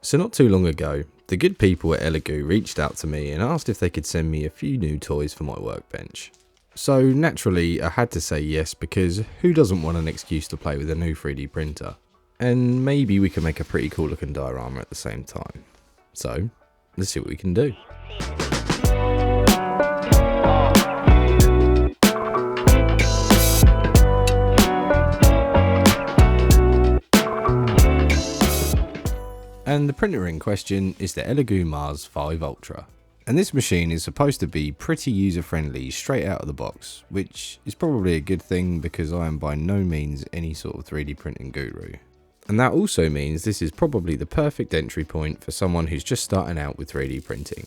So not too long ago, the good people at Elegoo reached out to me and asked if they could send me a few new toys for my workbench. So naturally I had to say yes, because who doesn't want an excuse to play with a new 3D printer? And maybe we can make a pretty cool looking diorama at the same time. So let's see what we can do. And the printer in question is the Elegoo Mars 5 Ultra. And this machine is supposed to be pretty user friendly straight out of the box, which is probably a good thing because I am by no means any sort of 3D printing guru. And that also means this is probably the perfect entry point for someone who's just starting out with 3D printing.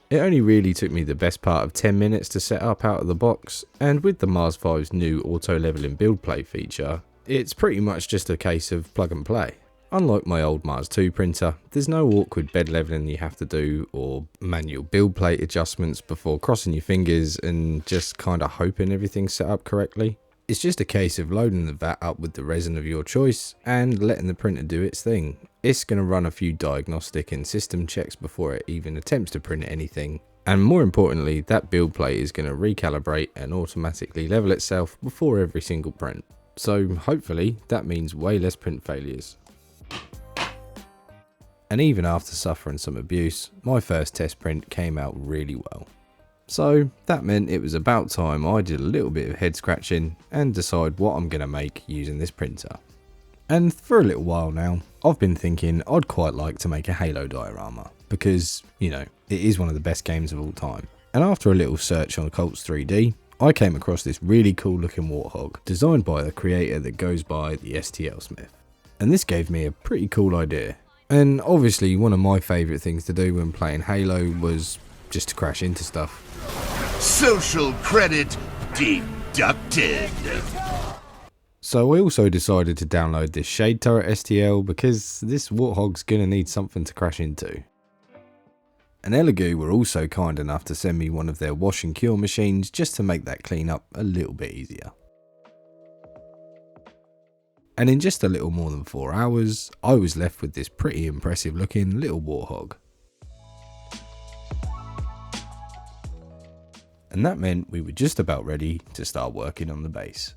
It only really took me the best part of 10 minutes to set up out of the box, and with the Mars 5's new auto leveling build plate feature, it's pretty much just a case of plug and play. Unlike my old Mars 2 printer, there's no awkward bed leveling you have to do or manual build plate adjustments before crossing your fingers and just kinda hoping everything's set up correctly. It's just a case of loading the vat up with the resin of your choice and letting the printer do its thing. It's going to run a few diagnostic and system checks before it even attempts to print anything. And more importantly, that build plate is going to recalibrate and automatically level itself before every single print. So hopefully that means way less print failures. And even after suffering some abuse, my first test print came out really well. So that meant it was about time I did a little bit of head scratching and decide what I'm going to make using this printer. And for a little while now, I've been thinking I'd quite like to make a Halo diorama because, you know, it is one of the best games of all time. And after a little search on Cults 3D, I came across this really cool looking Warthog designed by the creator that goes by the STL Smith. And this gave me a pretty cool idea. And obviously one of my favourite things to do when playing Halo was just to crash into stuff. Social credit deducted. So I also decided to download this Shade Turret STL because this Warthog's gonna need something to crash into. And Elegoo were also kind enough to send me one of their wash and cure machines just to make that cleanup a little bit easier. And in just a little more than 4 hours, I was left with this pretty impressive looking little Warthog. And that meant we were just about ready to start working on the base.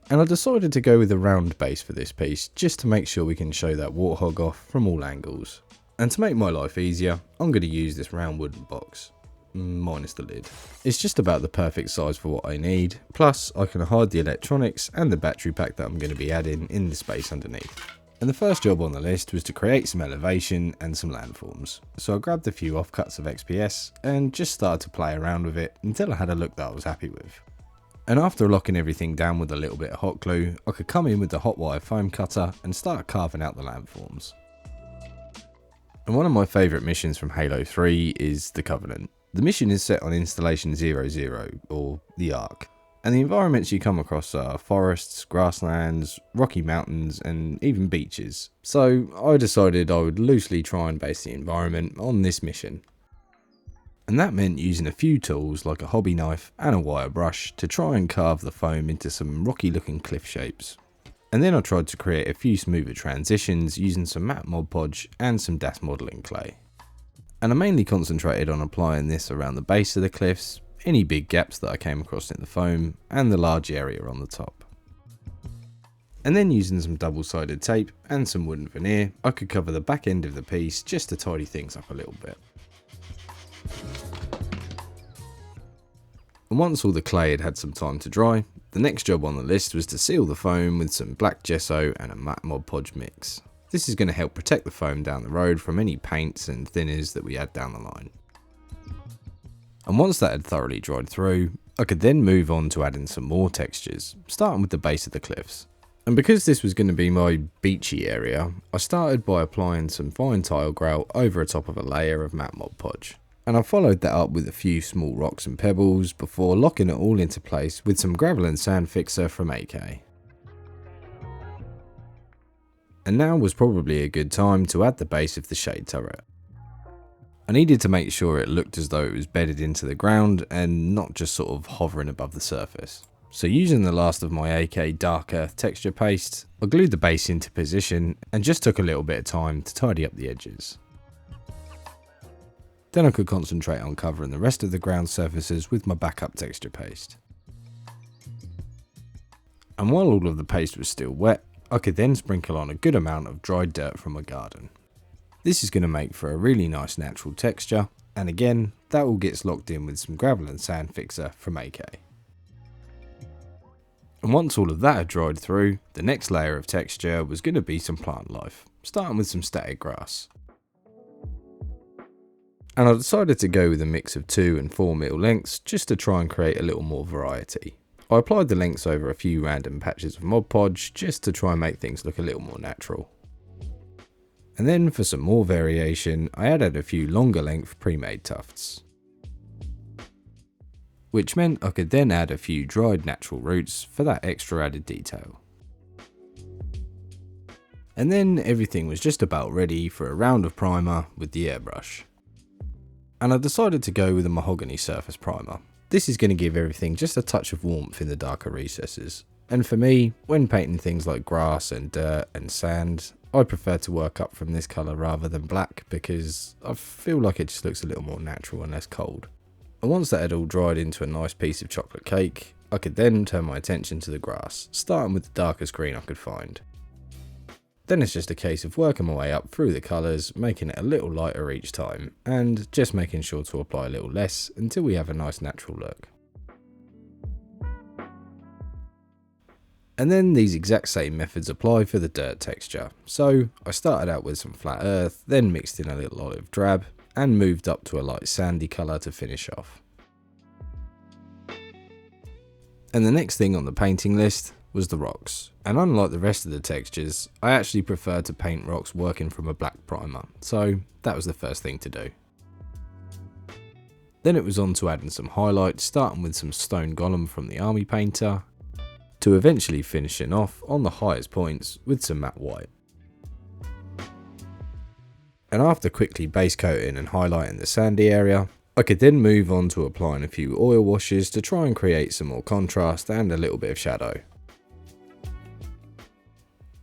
And I decided to go with a round base for this piece just to make sure we can show that Warthog off from all angles. And to make my life easier, I'm going to use this round wooden box, minus the lid. It's just about the perfect size for what I need, plus I can hide the electronics and the battery pack that I'm going to be adding in the space underneath. And the first job on the list was to create some elevation and some landforms. So I grabbed a few offcuts of XPS and just started to play around with it until I had a look that I was happy with. And after locking everything down with a little bit of hot glue, I could come in with the hot wire foam cutter and start carving out the landforms. And one of my favourite missions from Halo 3 is the Covenant. The mission is set on Installation 00, or the Ark. And the environments you come across are forests, grasslands, rocky mountains, and even beaches. So I decided I would loosely try and base the environment on this mission. And that meant using a few tools like a hobby knife and a wire brush to try and carve the foam into some rocky looking cliff shapes. And then I tried to create a few smoother transitions using some matte Mod Podge and some DAS modelling clay. And I mainly concentrated on applying this around the base of the cliffs, any big gaps that I came across in the foam, and the large area on the top. And then using some double-sided tape and some wooden veneer, I could cover the back end of the piece just to tidy things up a little bit. And once all the clay had some time to dry, the next job on the list was to seal the foam with some black gesso and a matte Mod Podge mix. This is going to help protect the foam down the road from any paints and thinners that we add down the line. And once that had thoroughly dried through, I could then move on to adding some more textures, starting with the base of the cliffs. And because this was going to be my beachy area, I started by applying some fine tile grout over the top of a layer of matte Mod Podge. And I followed that up with a few small rocks and pebbles before locking it all into place with some gravel and sand fixer from AK. And now was probably a good time to add the base of the Shade Turret. I needed to make sure it looked as though it was bedded into the ground and not just sort of hovering above the surface. So using the last of my AK Dark Earth texture paste, I glued the base into position and just took a little bit of time to tidy up the edges. Then I could concentrate on covering the rest of the ground surfaces with my backup texture paste. And while all of the paste was still wet, I could then sprinkle on a good amount of dried dirt from my garden. This is going to make for a really nice natural texture, and again, that all gets locked in with some gravel and sand fixer from AK. And once all of that had dried through, the next layer of texture was going to be some plant life, starting with some static grass. And I decided to go with a mix of 2 and 4 mil lengths just to try and create a little more variety. I applied the lengths over a few random patches of Mod Podge just to try and make things look a little more natural. And then for some more variation, I added a few longer length pre-made tufts, which meant I could then add a few dried natural roots for that extra added detail. And then everything was just about ready for a round of primer with the airbrush. And I decided to go with a mahogany surface primer. This is going to give everything just a touch of warmth in the darker recesses. And for me, when painting things like grass and dirt and sand, I prefer to work up from this colour rather than black because I feel like it just looks a little more natural and less cold. And once that had all dried into a nice piece of chocolate cake, I could then turn my attention to the grass, starting with the darkest green I could find. Then it's just a case of working my way up through the colours, making it a little lighter each time, and just making sure to apply a little less until we have a nice natural look. And then these exact same methods apply for the dirt texture. So I started out with some flat earth, then mixed in a little olive drab, and moved up to a light sandy colour to finish off. And the next thing on the painting list was the rocks, and unlike the rest of the textures, I actually prefer to paint rocks working from a black primer, so that was the first thing to do. Then it was on to adding some highlights, starting with some stone golem from the army painter, to eventually finishing off on the highest points with some matte white. And after quickly base coating and highlighting the sandy area, I could then move on to applying a few oil washes to try and create some more contrast and a little bit of shadow.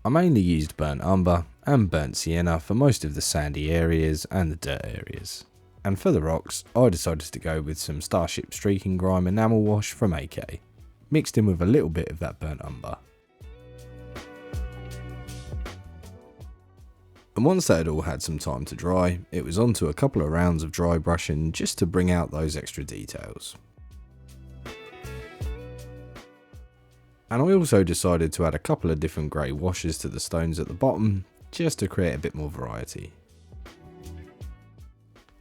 I mainly used burnt umber and burnt sienna for most of the sandy areas and the dirt areas. And for the rocks, I decided to go with some Starship Streaking Grime enamel wash from AK, mixed in with a little bit of that burnt umber. And once that had all had some time to dry, it was on to a couple of rounds of dry brushing just to bring out those extra details. And I also decided to add a couple of different grey washes to the stones at the bottom, just to create a bit more variety.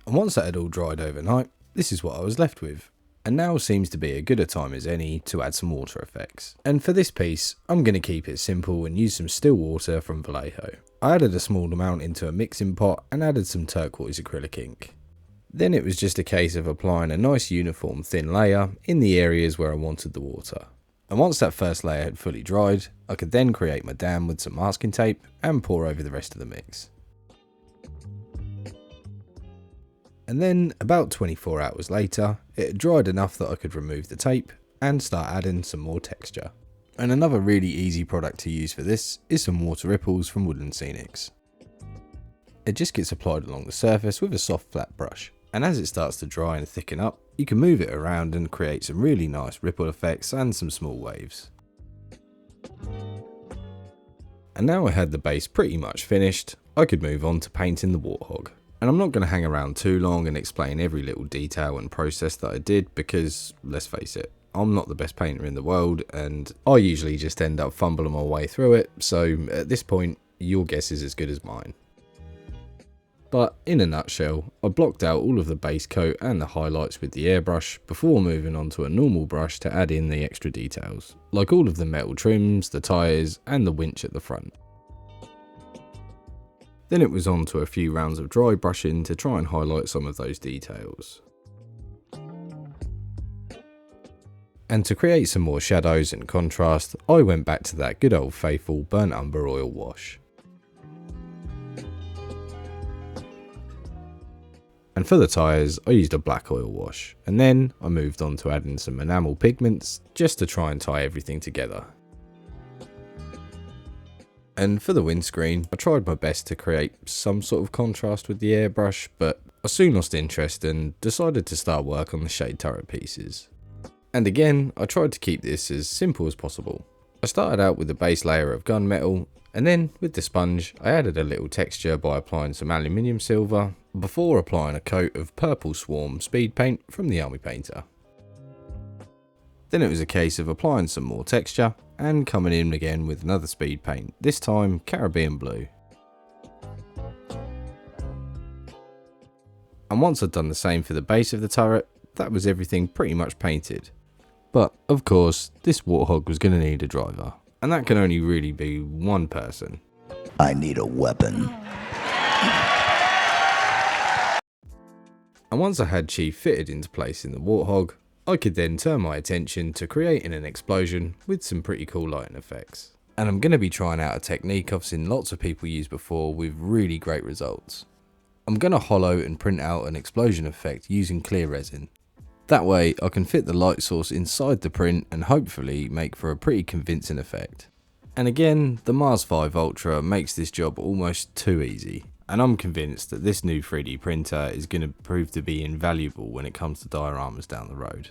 And once that had all dried overnight, this is what I was left with. And now seems to be a good a time as any to add some water effects. And for this piece, I'm going to keep it simple and use some still water from Vallejo. I added a small amount into a mixing pot and added some turquoise acrylic ink. Then it was just a case of applying a nice uniform thin layer in the areas where I wanted the water. And once that first layer had fully dried, I could then create my dam with some masking tape and pour over the rest of the mix. And then about 24 hours later, it had dried enough that I could remove the tape and start adding some more texture. And another really easy product to use for this is some water ripples from Woodland Scenics. It just gets applied along the surface with a soft flat brush, and as it starts to dry and thicken up, you can move it around and create some really nice ripple effects and some small waves. And now I had the base pretty much finished, I could move on to painting the Warthog. And I'm not going to hang around too long and explain every little detail and process that I did because, let's face it, I'm not the best painter in the world and I usually just end up fumbling my way through it, so at this point, your guess is as good as mine. But in a nutshell, I blocked out all of the base coat and the highlights with the airbrush before moving on to a normal brush to add in the extra details, like all of the metal trims, the tyres and the winch at the front. Then it was on to a few rounds of dry brushing to try and highlight some of those details. And to create some more shadows and contrast, I went back to that good old faithful burnt umber oil wash. And for the tyres, I used a black oil wash, and then I moved on to adding some enamel pigments just to try and tie everything together. And for the windscreen, I tried my best to create some sort of contrast with the airbrush, but I soon lost interest and decided to start work on the shade turret pieces. And again, I tried to keep this as simple as possible. I started out with a base layer of gunmetal, and then with the sponge, I added a little texture by applying some aluminium silver, before applying a coat of purple swarm speed paint from the army painter. Then it was a case of applying some more texture, and coming in again with another speed paint, this time Caribbean blue. And once I'd done the same for the base of the turret, that was everything pretty much painted. But of course, this Warthog was going to need a driver, and that can only really be one person. I need a weapon. And once I had Chief fitted into place in the Warthog, I could then turn my attention to creating an explosion with some pretty cool lighting effects. And I'm going to be trying out a technique I've seen lots of people use before with really great results. I'm going to hollow and print out an explosion effect using clear resin. That way I can fit the light source inside the print and hopefully make for a pretty convincing effect. And again, the Mars 5 Ultra makes this job almost too easy. And I'm convinced that this new 3D printer is going to prove to be invaluable when it comes to dioramas down the road.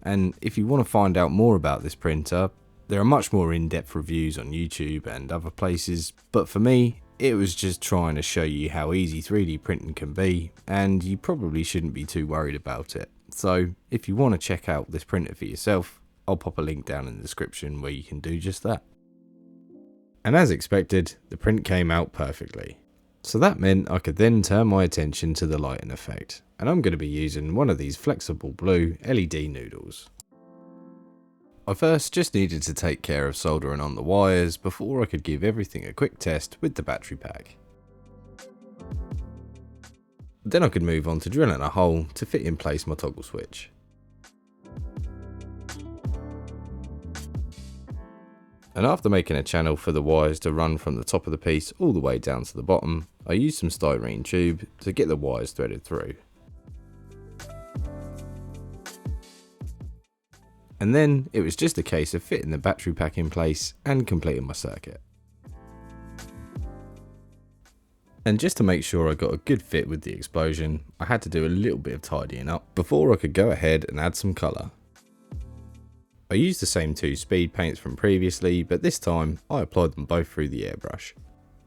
And if you want to find out more about this printer, there are much more in-depth reviews on YouTube and other places, but for me, it was just trying to show you how easy 3D printing can be, and you probably shouldn't be too worried about it. So if you want to check out this printer for yourself, I'll pop a link down in the description where you can do just that. And as expected, the print came out perfectly. So that meant I could then turn my attention to the lighting effect, and I'm going to be using one of these flexible blue LED noodles. I first just needed to take care of soldering on the wires before I could give everything a quick test with the battery pack. Then I could move on to drilling a hole to fit in place my toggle switch. And after making a channel for the wires to run from the top of the piece all the way down to the bottom, I used some styrene tube to get the wires threaded through. And then it was just a case of fitting the battery pack in place and completing my circuit. And just to make sure I got a good fit with the explosion, I had to do a little bit of tidying up before I could go ahead and add some colour. I used the same two speed paints from previously, but this time I applied them both through the airbrush.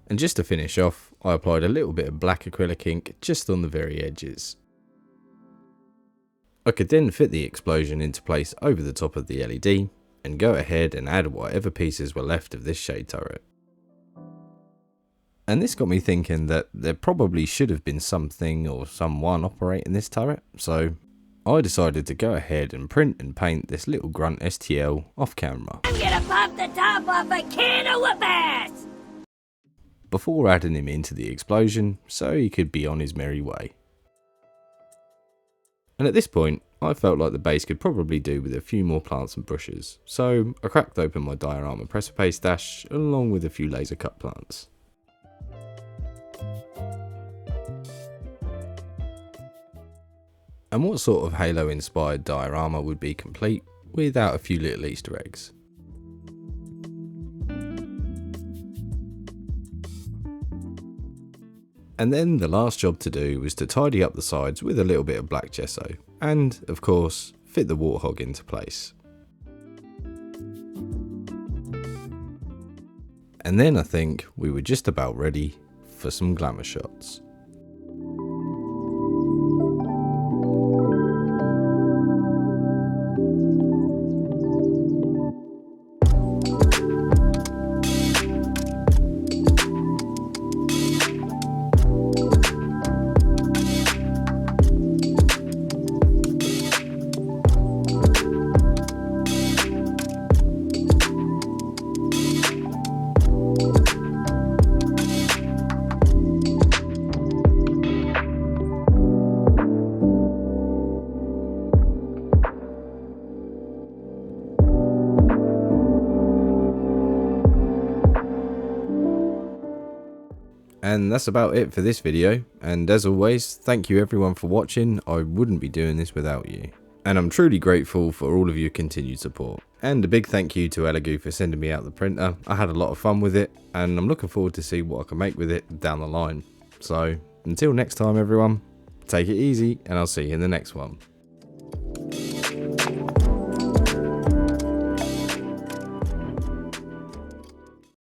And just to finish off, I applied a little bit of black acrylic ink just on the very edges. I could then fit the explosion into place over the top of the LED and go ahead and add whatever pieces were left of this shade turret. And this got me thinking that there probably should have been something or someone operating this turret, so I decided to go ahead and print and paint this little grunt STL off camera. I'm gonna pop the top off a can of whoop-ass! Before adding him into the explosion so he could be on his merry way. And at this point, I felt like the base could probably do with a few more plants and bushes, so I cracked open my Diorama presser paste stash along with a few laser cut plants. And what sort of Halo inspired diorama would be complete without a few little Easter eggs? And then the last job to do was to tidy up the sides with a little bit of black gesso, and of course fit the Warthog into place. And then I think we were just about ready for some glamour shots. And that's about it for this video, and as always, thank you everyone for watching. I wouldn't be doing this without you. And I'm truly grateful for all of your continued support. And a big thank you to Elegoo for sending me out the printer. I had a lot of fun with it, and I'm looking forward to see what I can make with it down the line. So, until next time everyone, take it easy, and I'll see you in the next one.